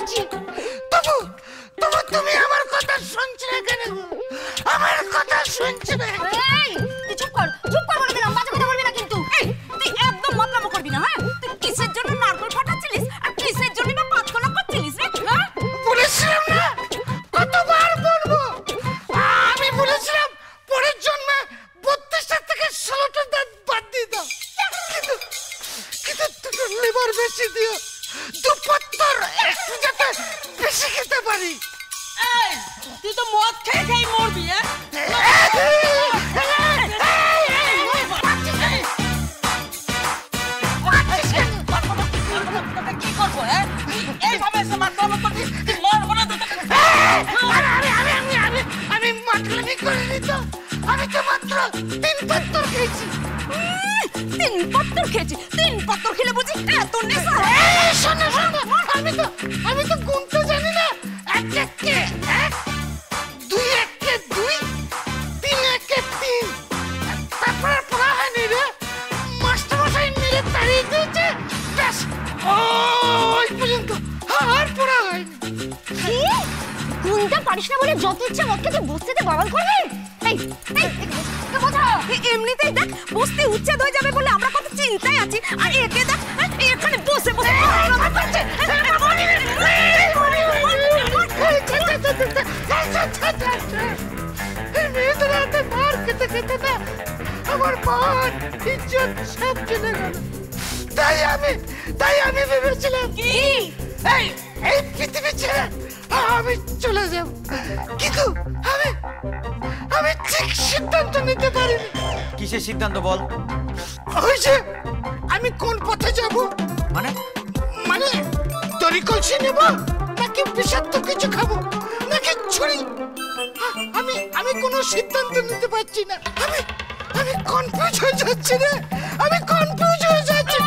বলছি, তবু তবু তুমি আমার কথা শুনছো না কেন? আমার কথা শুনছো না? তুই চুপ কর বলে দিলাম, বাজে কথা বলবি না কিন্তু। তুই একদম মতলব করবি না, হ্যাঁ? তুই কিসের জন্য নারকেল ফাটাচ্ছিলিস আর কিসের জন্য বা পাতকলা করছিলিস রে? হ্যাঁ, বলেছিলাম না, কতবার বলবো? আমি বলেছিলাম পরের জন্মে 32টা থেকে 16টা দাঁত বাদ দিয়ে দাও, কিন্তু কিন্তু দুটো লিভার বেশি দিও, দুপত্তর একটু যাতে বেশি খেতে পারি। তুই তো মদ খেয়ে খেয়ে মরবি। কি করবো? এইভাবে আমি মাতলামি করিনি তো, আমি তো মাত্র 3 পত্তর খেয়েছি। 3 পত্তর খেয়েছি? 3 পত্তর খেলে বুঝি এত নেশা? শোনো শোনো, আমি তো গুনতে জানি না। 1 1 1, 2 1 2, 3 1 3, তারপরে পড়া হয়নি রে। মাস্টারমশাই মেরে তাড়িয়ে দিয়েছে, ব্যাস ওই পর্যন্ত, আর পড়া হয়নি। কি? গুনতে পারিস না বলে যত ইচ্ছা মদ খেতে বস্তিতে বাবাল করবি? এমনিতেই দেখ বস্তি উচ্ছেদ হয়ে যাবে বলে আমরা কত চিন্তায় আছি, আর একে দেখ এখানে বসে বসে মেয়েদের হাতে মার খেতে খেতে না আমার মান ইজ্জত সব চলে গেল। তাই আমি ভেবেছিলাম কি এই পৃথিবী ছেড়ে আমি চলে যাব, কিন্তু আমি ঠিক সিদ্ধান্ত নিতে পারিনি। কিসের সিদ্ধান্ত বল? ওই যে আমি কোন পথে যাব, মানে দড়ি কলসি নেব নাকি বিষাক্ত কিছু খাবো নাকি ছুরি, আমি কোনো সিদ্ধান্ত নিতে পারছি না। আমি কনফিউজ হয়ে যাচ্ছি রে, আমি কনফিউজ হয়ে যাচ্ছি।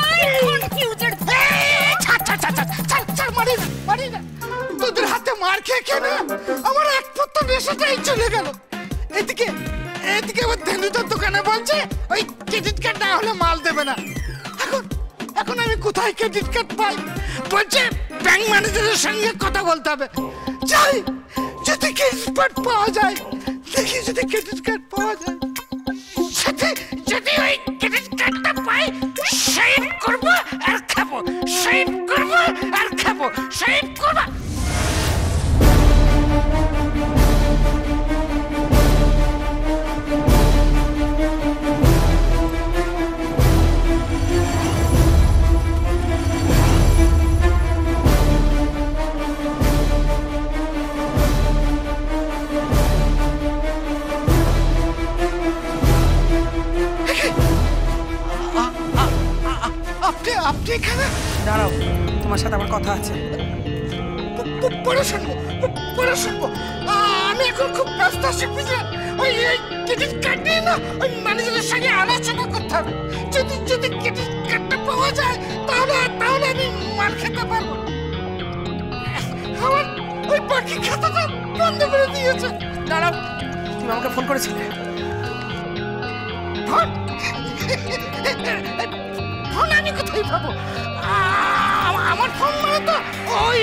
মারি না, তোদের হাতে মার খেয়ে খেয়ে না আমার এক পত্তর নেশাটাই চলে গেল। এদিকে আবার ধেনুদার দোকানে বলছে ওই ক্রেডিট কার্ড না হলে মাল দেবে না। এখন আমি কোথায় ক্রেডিট কার্ড পাই? বলছে ব্যাংক ম্যানেজারের সঙ্গে কথা বলতে হবে। যাই, যদি ক্রেডিট কার্ড পাওয়া যায়, দেখি যদি ক্রেডিট কার্ড পাওয়া যায়, সাথে যদি ওই ক্রেডিট কার্ডটা পাই, সেভ করবো আর খাবো, সেভ করবো আর খাবো, সেভ করবো। আপনি এখানে দাঁড়াও, তোমার সাথে আমার কথা আছে। পরে শুনবো। আমি এখন খুব ব্যস্ত আছি, বুঝলেন? ওই ক্রেডিট কার্ড নিয়ে না ওই ম্যানেজারের সঙ্গে আলোচনা করতে হবে। যদি ক্রেডিট কার্ডটা পাওয়া যায় তাহলে আমি মাল খেতে পারবো। আমার ওই বাকি খাতাটা বন্ধ করে দিয়েছে। দাঁড়াও, তুমি আমাকে ফোন করেছিলে? ফোন আমি কোথায় পাবো? আমার ফোন মানে তো ওই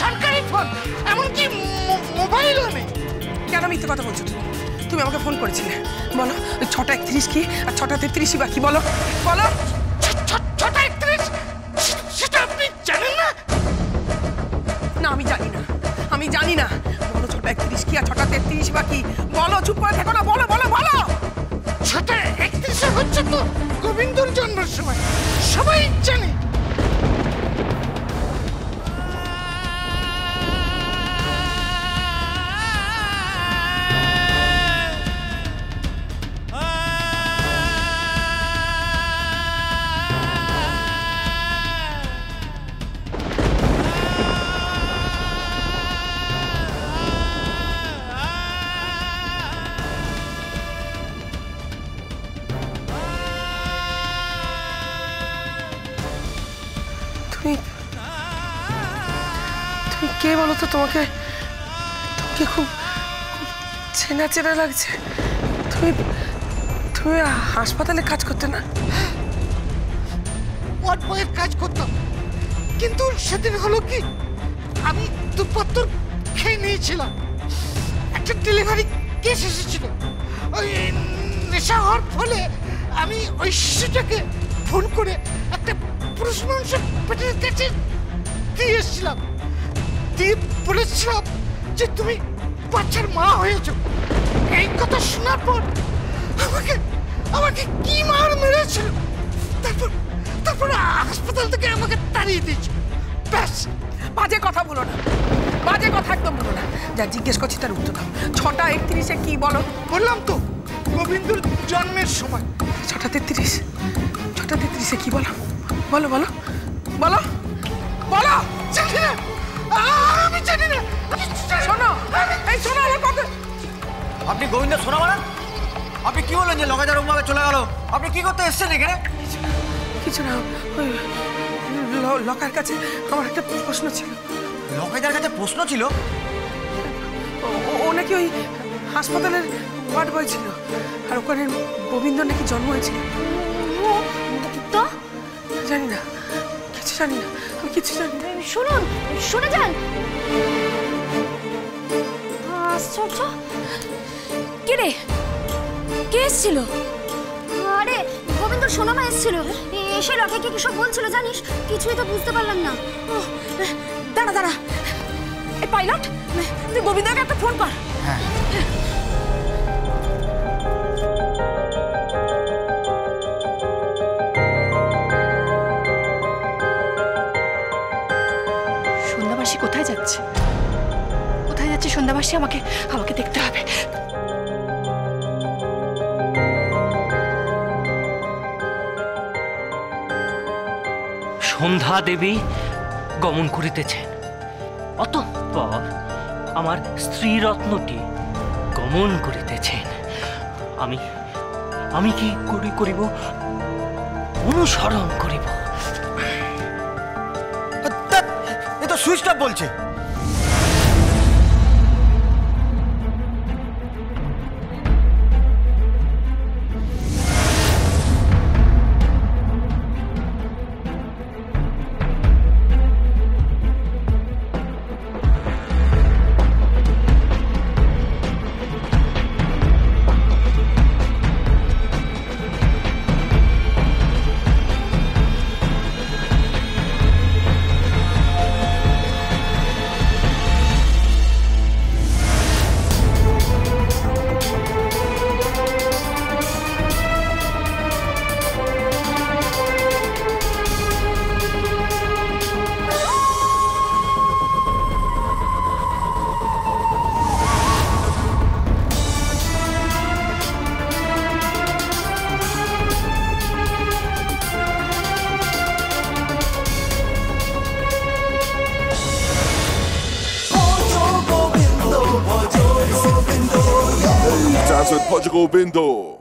সরকারি ফোন, এমনকি মোবাইলও নেই। কেন মিথ্যে কথা বলছো তুমি আমাকে ফোন করেছিলে? বলো 6টা 31 কি আর 6টা 33 বাকি? বলো 6টা 31 সেটা আপনি জানেন না? না, আমি জানি না। বলো 6টা 31 কি আর 6টা 33 বাকি? বলো, চুপ করে থেকো না, বলো। 6টা 31 হচ্ছে তো গোবিন্দর জন্মের সময়, সবাই জানে। তুমি কে বলো তো? তোমাকে খুব চেনা লাগছে। তুমি হাসপাতালে কাজ করতে না? ওয়ার্ড বয়ের কাজ করতাম, কিন্তু সেদিন হলো কি আমি দুপত্তর খেয়ে নিয়েছিলাম। একটা ডেলিভারি কেস এসেছিল। ওই নেশা হওয়ার ফলে আমি ওই শিশুটাকে ফোন করে একটা পুরুষ মানুষের পেটের কাছে দিয়ে এসেছিলাম, দিয়ে বলেছিলাম যে তুমি বাচ্চার মা হয়েছো। এই কথা শোনার পর আমাকে আমাকে কি মার মেরেছিল। তারপর হাসপাতাল থেকে আমাকে তাড়িয়ে দিয়েছে। ব্যাস। বাজে কথা বলো না, বাজে কথা একদম বলো না। যা জিজ্ঞেস করছি তার উত্তর দাও। 6:31 কি বলো? বললাম তো গোবিন্দর জন্মের সময়। 6:33 কি বলো? বলো বলো বলো বলো। জানি না, আমি জানি না। শোনো, এই শোনো আমার কথা। আপনি গোবিন্দ শোনা মানান? আপনি কি বললেন যে লকাজার ভাবে চলে গেল? আপনি কি করতে এসেছেন এখানে? কিছু না, ওই লকার কাছে আমার একটা প্রশ্ন ছিল। লকাজার কাছে প্রশ্ন ছিল? ও নাকি ওই হাসপাতালের ওয়ার্ড বয় ছিল, আর ওখানে গোবিন্দ নাকি জন্ম হয়েছিল। তো জানি না, কিছু জানি না, আমি কিছু জানি না। শুনুন, শুনে যান। আশ্চর্য, কে রে? কে এসেছিল? আরে গোবিন্দ সোনামা এসেছিল। এসে লটাকে কি সব বলছিল জানিস? কিছুই তো বুঝতে পারলাম না। দাঁড়া দাঁড়া, এই পাইলট তুই গোবিন্দকে একটা ফোন কর। হ্যাঁ। সন্ধ্যাবাসী কোথায় যাচ্ছে? কোথায় যাচ্ছে সন্ধ্যাবাসী? আমাকে দেখতে হবে। সন্ধ্যা দেবী গমন করিতেছেন, অতঃপর আমার স্ত্রীরত্নটি গমন করিতেছেন। আমি কি করিব? অনুসরণ করিব। এ তো সুইচ অফ বলছে। Dance with Portugal Bindo.